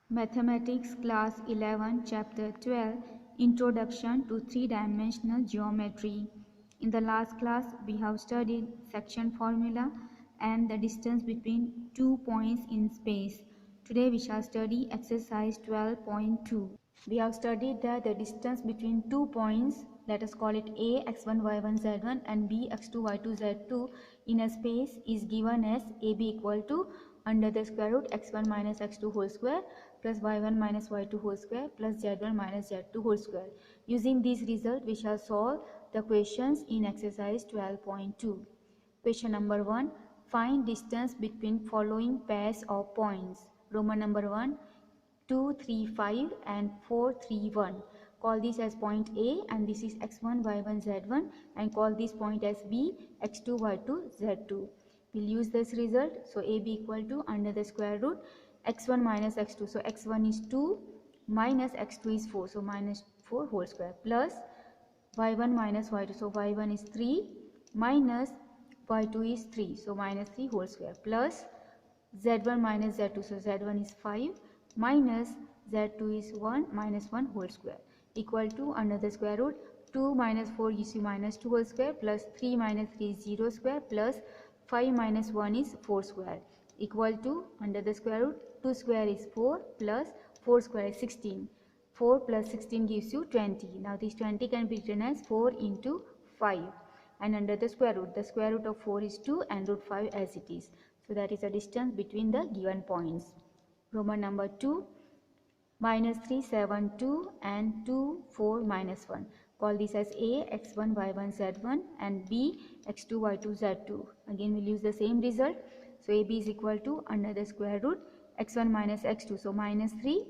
Mathematics Class 11 Chapter 12 Introduction to Three-Dimensional Geometry. In the last class we have studied section formula and the distance between 2 points in space. Today we shall study exercise 12.2. We have studied that the distance between 2 points, let us call it A x1 y1 z1 and B x2 y2 z2 in a space is given as AB equal to under the square root x1 minus x2 whole square plus y1 minus y2 whole square plus z1 minus z2 whole square. Using this result, we shall solve the questions in exercise 12.2. Question number 1. Find distance between following pairs of points. Roman number 1, 2, 3, 5 and 4, 3, 1. Call this as point A and this is x1, y1, z1 and call this point as B, x2, y2, z2. We'll use this result. So AB equal to under the square root x1 minus x2. So x1 is 2 minus x2 is 4. So minus 4 whole square plus y1 minus y2. So y1 is 3 minus y2 is 3. So minus 3 whole square plus z1 minus z2. So z1 is 5 minus z2 is 1 minus 1 whole square equal to under the square root 2 minus 4 gives you minus 2 whole square plus 3 minus 3 is 0 square plus 5 minus 1 is 4 square equal to under the square root 2 square is 4 plus 4 square is 16. 4 plus 16 gives you 20. Now this 20 can be written as 4 into 5 and under the square root of 4 is 2 and root 5 as it is. So that is the distance between the given points. Roman number 2, minus 3, 7, 2 and 2, 4, minus 1. Call this as A, x1, y1, z1 and B, x2, y2, z2. Again we'll use the same result. So AB is equal to under the square root x1 minus x2. So minus 3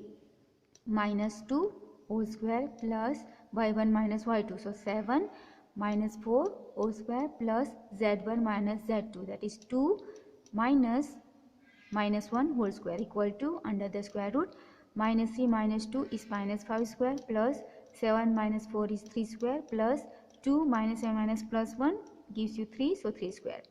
minus 2 whole square plus y1 minus y2. So 7 minus 4 whole square plus z1 minus z2. That is 2 minus 1 whole square equal to under the square root minus 3 minus 2 is minus 5 square plus 7 minus 4 is 3 square plus 2 minus 7 minus plus 1 gives you 3. So 3 square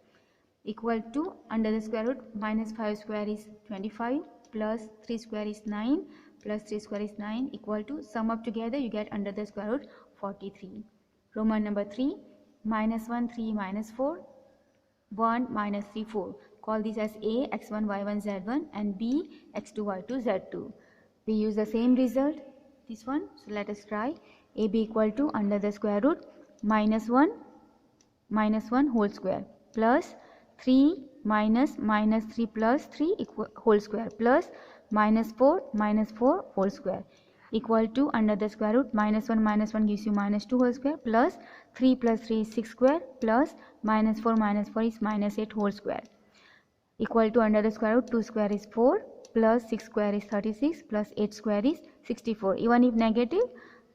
equal to under the square root minus 5 square is 25 plus 3 square is 9 plus 3 square is 9 equal to sum up together you get under the square root 43. Roman number 3, minus 1, 3, minus 4, 1, minus 3, 4. Call this as A, x1, y1, z1 and B, x2, y2, z2. We use the same result, this one. So let us try. AB equal to under the square root minus 1 whole square plus 3 minus 3 plus 3 whole square plus minus 4 whole square equal to under the square root minus 1 gives you minus 2 whole square plus 3 plus 3 is 6 square plus minus 4 is minus 8 whole square equal to under the square root 2 square is 4 plus 6 square is 36 plus 8 square is 64. Even if negative,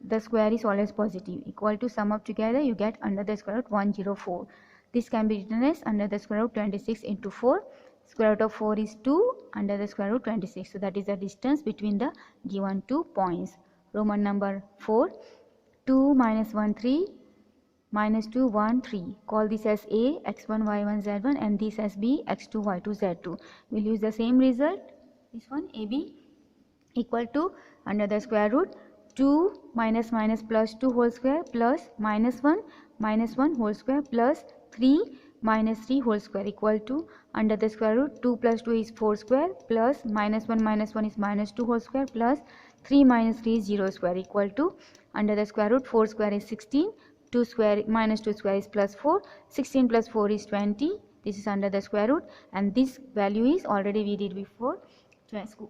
the square is always positive equal to sum up together you get under the square root 104. This can be written as under the square root 26 into 4. Square root of 4 is 2 under the square root 26. So that is the distance between the given 2 points. Roman number 4, 2 minus 1, 3 minus 2, 1, 3. Call this as A, x1, y1, z1 and this as B, x2, y2, z2. We'll use the same result. This one AB equal to under the square root 2 minus plus 2 whole square plus minus 1 whole square plus 3 minus 3 whole square equal to under the square root 2 plus 2 is 4 square plus minus 1 is minus 2 whole square plus 3 minus 3 is 0 square equal to under the square root 4 square is 16, 2 square minus 2 square is plus 4, 16 plus 4 is 20. This is under the square root and this value is already we did before.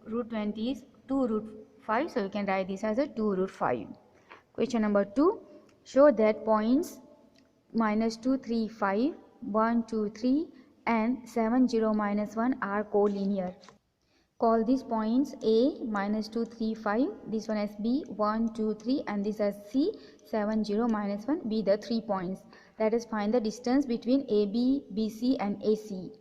Root 20 is 2 root 5. So you can write this as a 2 root 5. Question number 2. Show that points minus 2, 3, 5, 1, 2, 3 and 7, 0, minus 1 are collinear. Call these points A, minus 2, 3, 5. This one as B, 1, 2, 3 and this as C, 7, 0, minus 1 be the 3 points. Let us find the distance between AB, BC and AC.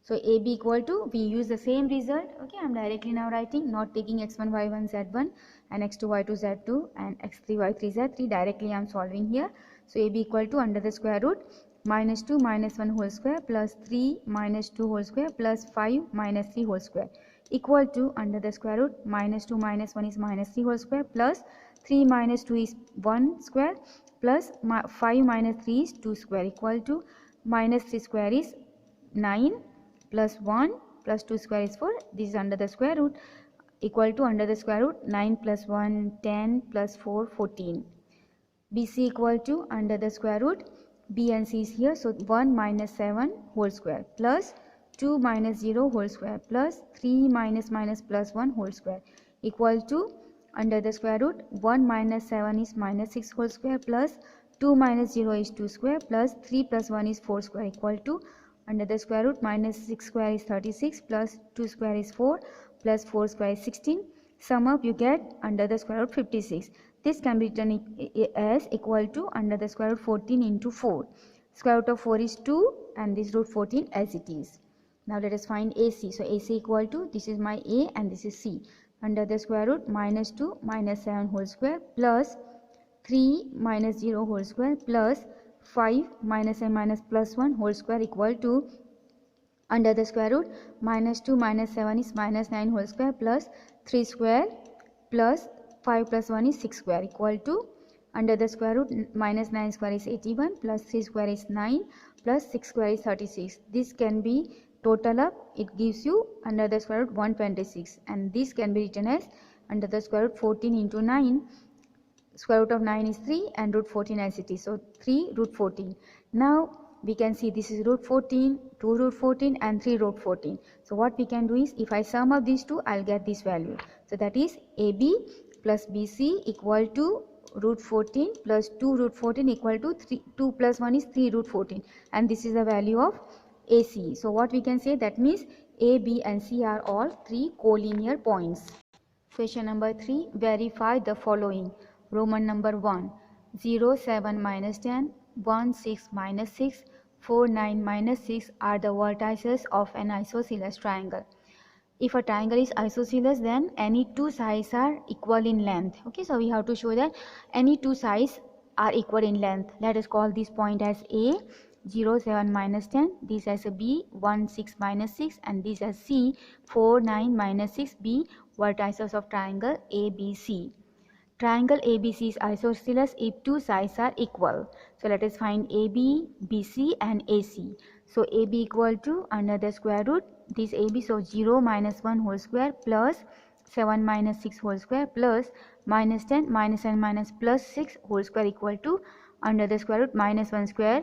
So AB equal to, we use the same result. Okay, I am directly now writing, not taking x1, y1, z1 and x2, y2, z2 and x3, y3, z3. Directly I am solving here. So AB equal to under the square root minus 2 minus 1 whole square plus 3 minus 2 whole square plus 5 minus 3 whole square equal to under the square root minus 2 minus 1 is minus 3 whole square plus 3 minus 2 is 1 square plus 5 minus 3 is 2 square equal to minus 3 square is 9 plus 1 plus 2 square is 4. This is under the square root equal to under the square root 9 plus 1 10 plus 4 14. BC equal to under the square root B and C is here, so 1 minus 7 whole square plus 2 minus 0 whole square plus 3 minus minus plus 1 whole square equal to under the square root 1 minus 7 is minus 6 whole square plus 2 minus 0 is 2 square plus 3 plus 1 is 4 square equal to under the square root minus 6 square is 36 plus 2 square is 4 plus 4 square is 16. Sum up you get under the square root 56. This can be written as equal to under the square root 14 into 4. Square root of 4 is 2 and this root 14 as it is. Now let us find AC. So AC equal to, this is my A and this is C. Under the square root minus 2 minus 7 whole square plus 3 minus 0 whole square plus 5 minus and minus plus 1 whole square equal to under the square root minus 2 minus 7 is minus 9 whole square plus 3 square plus 5 plus 1 is 6 square equal to under the square root minus 9 square is 81 plus 3 square is 9 plus 6 square is 36. This can be total up, it gives you under the square root 126 and this can be written as under the square root 14 into 9. Square root of 9 is 3 and root 14 as it is, so 3 root 14. Now we can see this is root 14, 2 root 14 and 3 root 14. So what we can do is if I sum up these two, I'll get this value. So that is AB plus BC equal to root 14 plus 2 root 14 equal to 2 plus 1 is 3 root 14 and this is the value of AC. So what we can say, that means A, B and C are all 3 collinear points. Question number 3, verify the following. Roman number 1, 0, 7 minus 10, 1, 6 minus 6, 4, 9 minus 6 are the vertices of an isosceles triangle. If a triangle is isosceles, then any two sides are equal in length. Okay, so we have to show that any two sides are equal in length. Let us call this point as A, 0, 7 minus 10, this as a B, 1, 6 minus 6 and this as C, 4, 9 minus 6, B, vertices of triangle ABC. Triangle ABC is isosceles if two sides are equal. So let us find AB, BC and AC. So AB equal to under the square root this AB, so 0 minus 1 whole square plus 7 minus 6 whole square plus minus 10 minus and minus plus 6 whole square equal to under the square root minus 1 square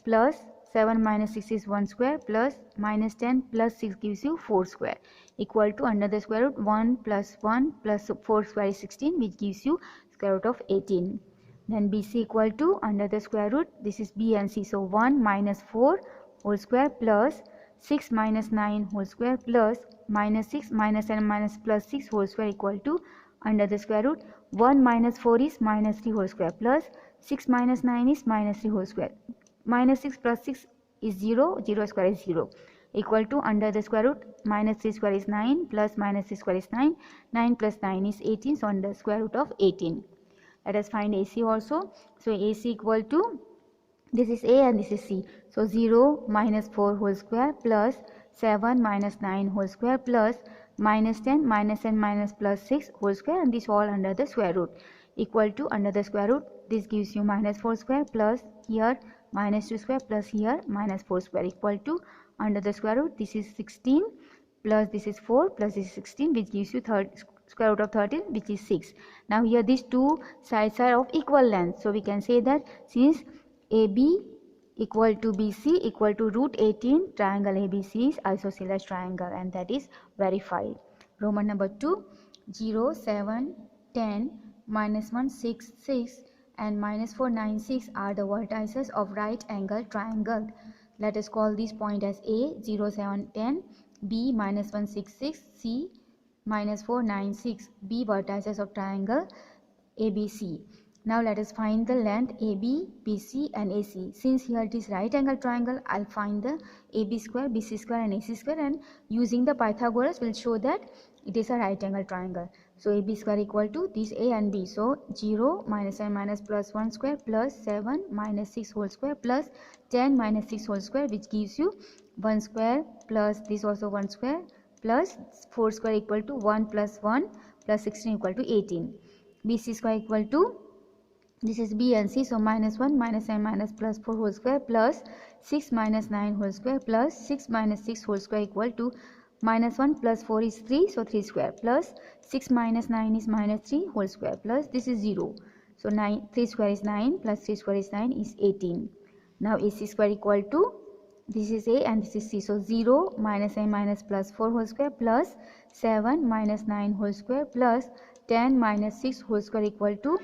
plus 7 minus 6 is 1 square plus minus 10 plus 6 gives you 4 square equal to under the square root 1 plus 1 plus 4 square is 16 which gives you square root of 18. Then BC equal to under the square root, this is B and C, so 1 minus 4 whole square plus 6 minus 9 whole square plus minus 6 minus and minus plus 6 whole square equal to under the square root 1 minus 4 is minus 3 whole square plus 6 minus 9 is minus 3 whole square. Minus 6 plus 6 is 0, 0 square is 0 equal to under the square root minus 3 square is 9 plus minus 6 square is 9, 9 plus 9 is 18, so under square root of 18. Let us find AC also. So AC equal to, this is A and this is C, so 0 minus 4 whole square plus 7 minus 9 whole square plus minus 10 minus and minus plus 6 whole square and this all under the square root equal to under the square root, this gives you minus 4 square plus here minus 2 square plus here minus 4 square equal to under the square root, this is 16 plus this is 4 plus this is 16 which gives you square root of 13 which is 6. Now here these two sides are of equal length, so we can say that since AB equal to BC equal to root 18, triangle ABC is isosceles triangle and that is verified. Roman number 2, 0, 7, 10, minus 1, 6, 6 and minus 4, 9, 6 are the vertices of right angle triangle. Let us call this point as A, 0, 7, 10, B, minus 1, 6, 6, C, minus 4, 9, 6, B vertices of triangle ABC. Now let us find the length AB, BC and AC. Since here it is right angle triangle, I'll find the AB square, BC square and AC square and using the Pythagoras will show that it is a right angle triangle. So AB square equal to this A and B. So 0 minus and minus plus 1 square plus 7 minus 6 whole square plus 10 minus 6 whole square which gives you 1 square plus this also 1 square plus 4 square equal to 1 plus 1 plus 16 equal to 18. BC square equal to, this is B and C, so minus 1 minus 9 minus plus 4 whole square plus 6 minus 9 whole square plus 6 minus 6 whole square equal to minus 1 plus 4 is 3, so 3 square plus 6 minus 9 is minus 3 whole square plus this is 0. So 3 square is 9 plus 3 square is 9 is 18. Now AC square equal to, this is A and this is C, so 0 minus 9 minus plus 4 whole square plus 7 minus 9 whole square plus 10 minus 6 whole square equal to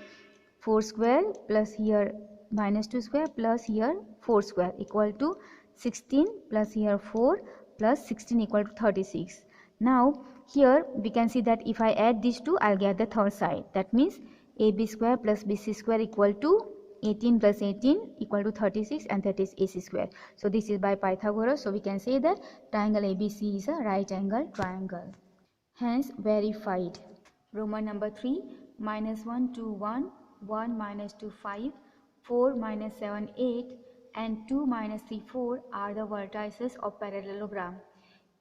4 square plus here minus 2 square plus here 4 square equal to 16 plus here 4 plus 16 equal to 36. Now here we can see that if I add these two, I'll get the third side. That means AB square plus BC square equal to 18 plus 18 equal to 36, and that is AC square. So this is by Pythagoras. So we can say that triangle ABC is a right angle triangle. Hence verified. Roman number 3, minus 1 2 1, 1 minus 2 5, 4 minus 7 8 and 2 minus 3 4 are the vertices of parallelogram.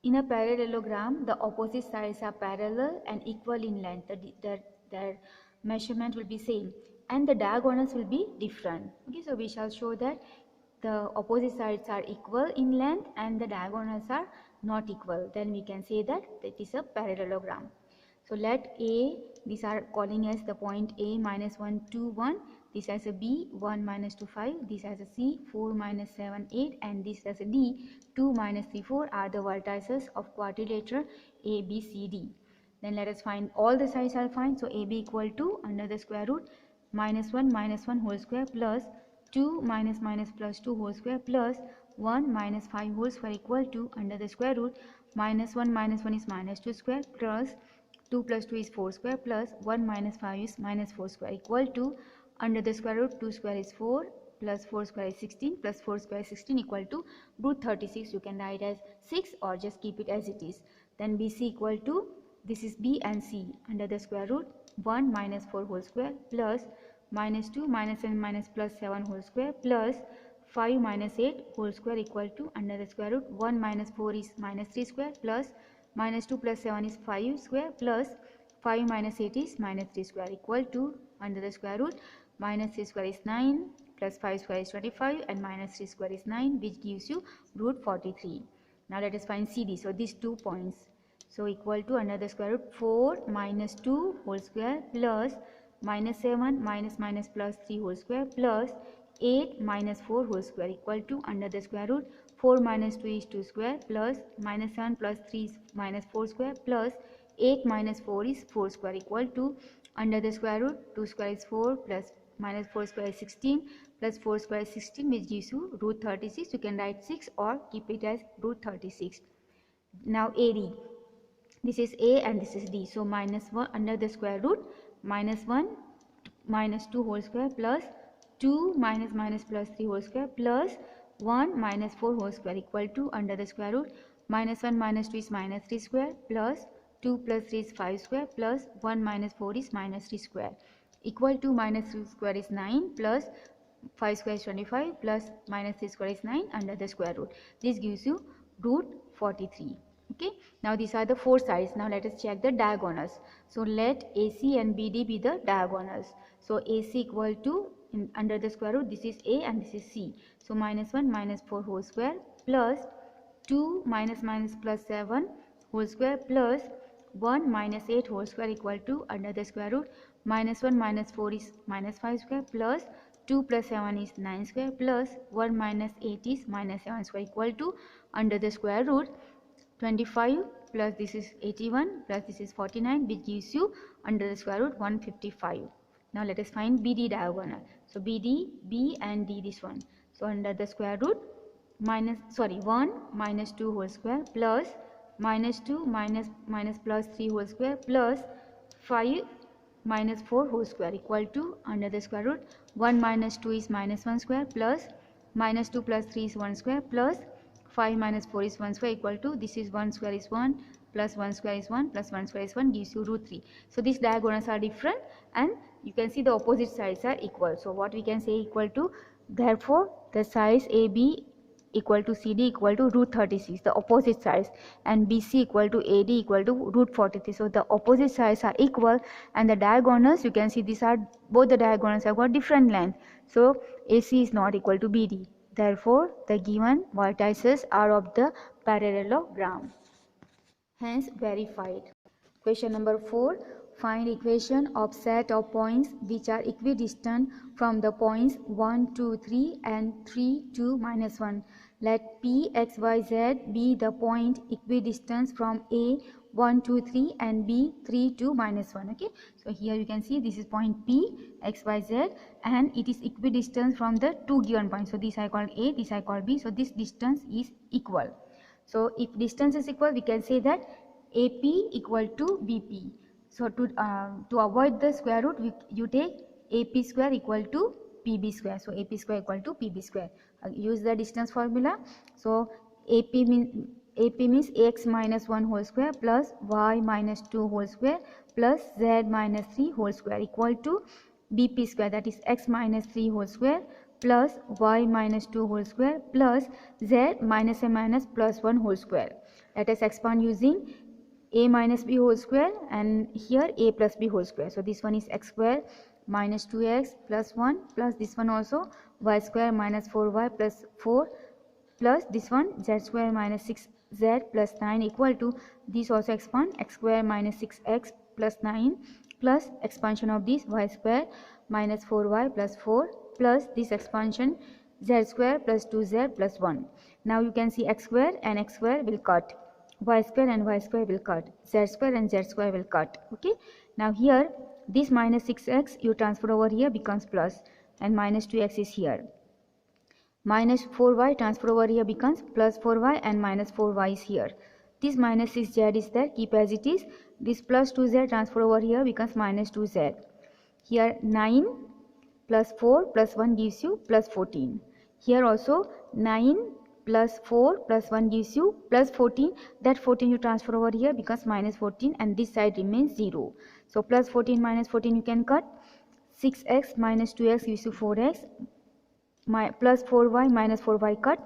In a parallelogram, the opposite sides are parallel and equal in length. Their measurement will be same and the diagonals will be different. Okay, so we shall show that the opposite sides are equal in length and the diagonals are not equal. Then we can say that it is a parallelogram. So let A, these are calling as the point A, minus 1 2 1, this has a B 1 minus 2 5, this has a C 4 minus 7 8 and this has a D 2 minus 3 4 are the vertices of quadrilateral ABCD. Then let us find all the sides are fine. So AB equal to, under the square root, minus 1 whole square plus 2 minus plus 2 whole square plus 1 minus 5 whole square equal to, under the square root, minus 1 is minus 2 square plus 2 plus 2 is 4 square plus 1 minus 5 is minus 4 square equal to, under the square root, 2 square is 4 plus 4 square is 16 plus 4 square is 16 equal to root 36. You can write as 6 or just keep it as it is. Then BC equal to, this is B and C, under the square root, 1 minus 4 whole square plus minus 2 minus 7 minus plus 7 whole square plus 5 minus 8 whole square equal to, under the square root, 1 minus 4 is minus 3 square plus minus 2 plus 7 is 5 square plus 5 minus 8 is minus 3 square equal to, under the square root, minus 3 square is 9 plus 5 square is 25 and minus 3 square is 9, which gives you root 43. Now let us find CD. So these 2 points. So equal to, under the square root, 4 minus 2 whole square plus minus 7 minus plus 3 whole square plus 8 minus 4 whole square equal to, under the square root, 4 minus 2 is 2 square plus minus 7 plus 3 is minus 4 square plus 8 minus 4 is 4 square equal to, under the square root, 2 square is 4 plus minus 4 square is 16 plus 4 square is 16, which gives you root 36. You can write 6 or keep it as root 36. Now AD. This is A and this is D. So minus 1, under the square root, minus 1 minus 2 whole square plus 2 minus plus 3 whole square plus 1 minus 4 whole square equal to, under the square root, minus 1 minus 2 is minus 3 square plus 2 plus 3 is 5 square plus 1 minus 4 is minus 3 square equal to, minus 2 square is 9 plus 5 square is 25 plus minus 3 square is 9, under the square root. This gives you root 43. Okay, now these are the 4 sides. Now let us check the diagonals. So let AC and BD be the diagonals. So AC equal to, under the square root, this is A and this is C. So minus 1 minus 4 whole square plus 2 minus plus 7 whole square plus 1 minus 8 whole square equal to, under the square root, minus 1 minus 4 is minus 5 square plus 2 plus 7 is 9 square plus 1 minus 8 is minus 7 square equal to, under the square root, 25 plus this is 81 plus this is 49, which gives you, under the square root, 155. Now let us find BD diagonal. So BD, B and D, this one. So under the square root, 1 minus 2 whole square plus minus 2 minus plus 3 whole square plus 5 minus 4 whole square equal to, under the square root, 1 minus 2 is minus 1 square plus minus 2 plus 3 is 1 square plus 5 minus 4 is 1 square equal to, this is 1 square is 1 plus 1 square is 1 plus 1 square is 1, gives you root 3. So these diagonals are different and you can see the opposite sides are equal. So what we can say equal to, therefore the sides AB equal to CD equal to root 36, the opposite sides, and BC equal to AD equal to root 43. So the opposite sides are equal, and the diagonals, you can see these are both the diagonals have got different length. So AC is not equal to BD. Therefore, the given vertices are of the parallelogram. Hence verified. Question number 4. Find equation of set of points which are equidistant from the points 1, 2, 3 and 3, 2, minus 1. Let P, X, Y, Z be the point equidistant from A, 1, 2, 3 and B, 3, 2, minus 1. Okay. So here you can see this is point P, X, Y, Z, and it is equidistant from the two given points. So this I call A, this I call B. So this distance is equal. So if distance is equal, we can say that AP equal to BP. So to avoid the square root, you take AP square equal to PB square. So AP square equal to PB square. Use the distance formula. So AP means x minus 1 whole square plus y minus 2 whole square plus z minus 3 whole square equal to BP square, that is x minus 3 whole square plus y minus 2 whole square plus z minus a minus plus 1 whole square. Let us expand using a minus b whole square and here a plus b whole square. So this one is x square minus 2x plus 1 plus this one also y square minus 4y plus 4 plus this one z square minus 6z plus 9 equal to this also expand x square minus 6x plus 9 plus expansion of this y square minus 4y plus 4 plus this expansion z square plus 2z plus 1. Now you can see x square and x square will cut, y square and y square will cut, z square and z square will cut. Okay. Now here this minus 6x you transfer over here becomes plus and minus 2x is here. Minus 4y transfer over here becomes plus 4y and minus 4y is here. This minus 6z is there, keep as it is. This plus 2z transfer over here becomes minus 2z. Here 9 plus 4 plus 1 gives you plus 14. Here also 9 plus 4 plus 1 gives you plus 14. That 14 you transfer over here becomes minus 14 and this side remains 0. So plus 14 minus 14 you can cut. 6x minus 2x gives you 4x. Plus 4y minus 4y cut.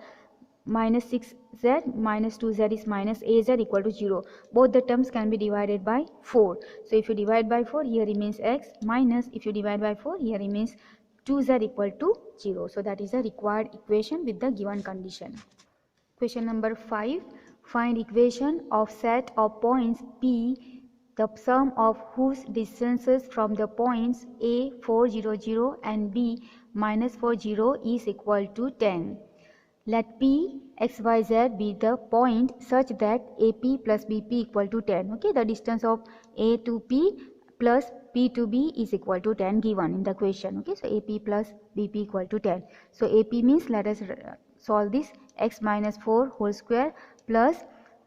Minus 6z minus 2z is minus az equal to 0. Both the terms can be divided by 4. So if you divide by 4, here remains x minus, if you divide by 4, here remains 2z equal to 0. So that is the required equation with the given condition. Question number 5. Find equation of set of points P, the sum of whose distances from the points A 4, 0, 0 and B minus 4, 0 is equal to 10. Let P, X, Y, Z be the point such that AP plus BP equal to 10. Okay, the distance of A to P plus P to B is equal to 10 given in the question. Okay, so AP plus BP equal to 10. So AP means, let us solve this, x minus 4 whole square plus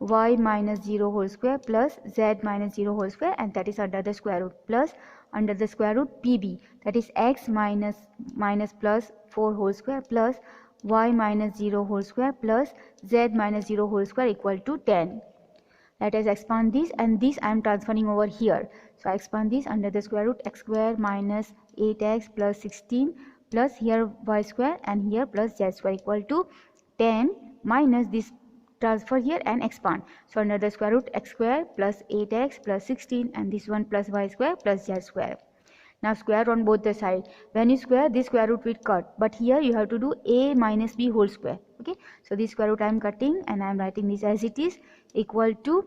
y minus 0 whole square plus z minus 0 whole square, and that is under the square root, plus under the square root PB, that is x minus plus 4 whole square plus y minus 0 whole square plus z minus 0 whole square equal to 10. Let us expand this, and this I am transferring over here. So I expand this under the square root, x square minus 8x plus 16 plus here y square and here plus z square equal to 10 minus this transfer here and expand. So under the square root, x square plus 8x plus 16 and this one plus y square plus z square. Now square on both the side. When you square, this square root will cut, but here you have to do a minus b whole square. Okay, so this square root I am cutting and I am writing this as it is, equal to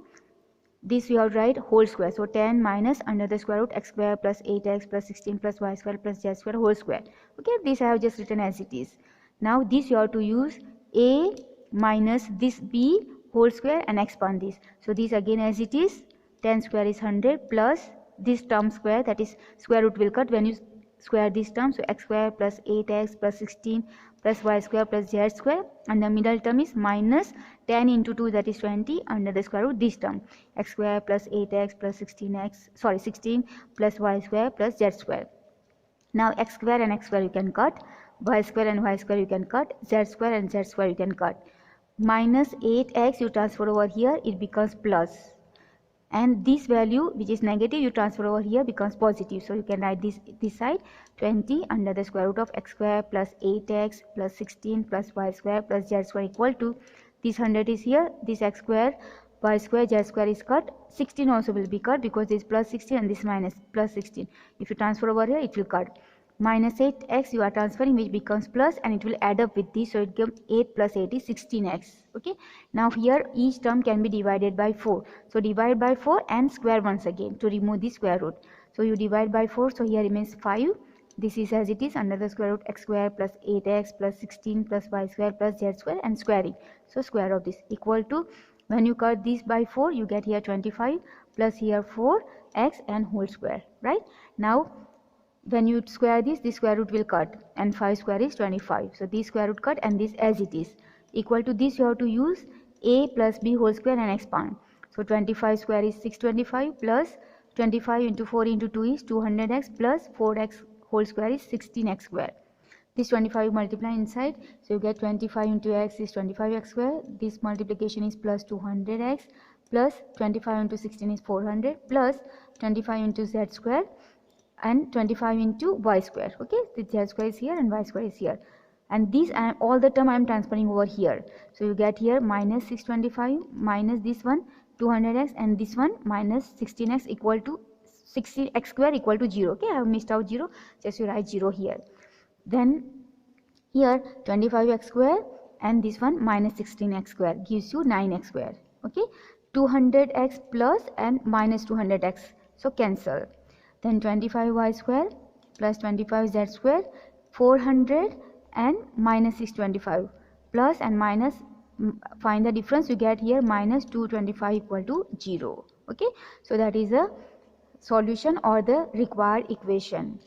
this we have to write whole square. So 10 minus under the square root, x square plus 8x plus 16 plus y square plus z square whole square. Okay, this I have just written as it is. Now this you have to use a minus this b whole square and expand this. So this again as it is, 10 square is 100 plus this term square, that is square root will cut when you square this term. So x square plus 8x plus 16 plus y square plus z square, and the middle term is minus 10 into 2, that is 20 under the square root this term, x square plus 8x plus 16 plus y square plus z square. Now x square and x square you can cut, y square and y square you can cut, z square and z square you can cut. Minus 8x you transfer over here, it becomes plus. and this value which is negative you transfer over here becomes positive. So you can write this side 20 under the square root of x square plus 8x plus 16 plus y square plus z square equal to this 100 is here, this x square y square z square is cut, 16 also will be cut because this plus 16 and this minus plus 16. If you transfer over here it will cut. Minus 8x you are transferring, which becomes plus, and it will add up with this, so it gives 8 plus 8 is 16x. Okay, now here each term can be divided by 4, so divide by 4 and square once again to remove the square root. So you divide by 4, so here remains 5. This is as it is under the square root x square plus 8x plus 16 plus y square plus z square and squaring. So square of this equal to, when you cut this by 4 you get here 25 plus here 4x and whole square, right? Now when you square this square root will cut, and 5 square is 25. So this square root cut and this as it is. Equal to this you have to use a plus b whole square and expand. So 25 square is 625 plus 25 into 4 into 2 is 200x plus 4x whole square is 16x square. This 25 multiply inside, so you get 25 into x is 25x square. This multiplication is plus 200x plus 25 into 16 is 400 plus 25 into z square and 25 into y square. Okay, the z square is here and y square is here, and these all the term I am transferring over here. So you get here minus 625 minus this one 200x and this one minus 16x equal to 60x square equal to 0. Okay, I have missed out 0, just you write 0 here. Then here 25x square and this one minus 16x square gives you 9x square. Okay, 200x plus and minus 200x, so cancel. Then 25y square plus 25z square, 400 and minus 625 plus and minus, find the difference, you get here minus 225 equal to 0. Okay, so that is a solution or the required equation.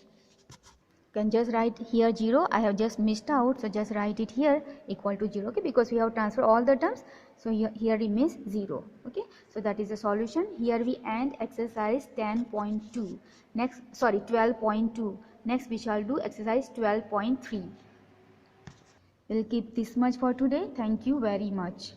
You can just write here 0, I have just missed out, so just write it here equal to 0. Okay, because we have transferred all the terms, so here remains 0. Okay, so that is the solution. Here we end exercise 10.2. Next, sorry, 12.2. Next we shall do exercise 12.3. We'll keep this much for today. Thank you very much.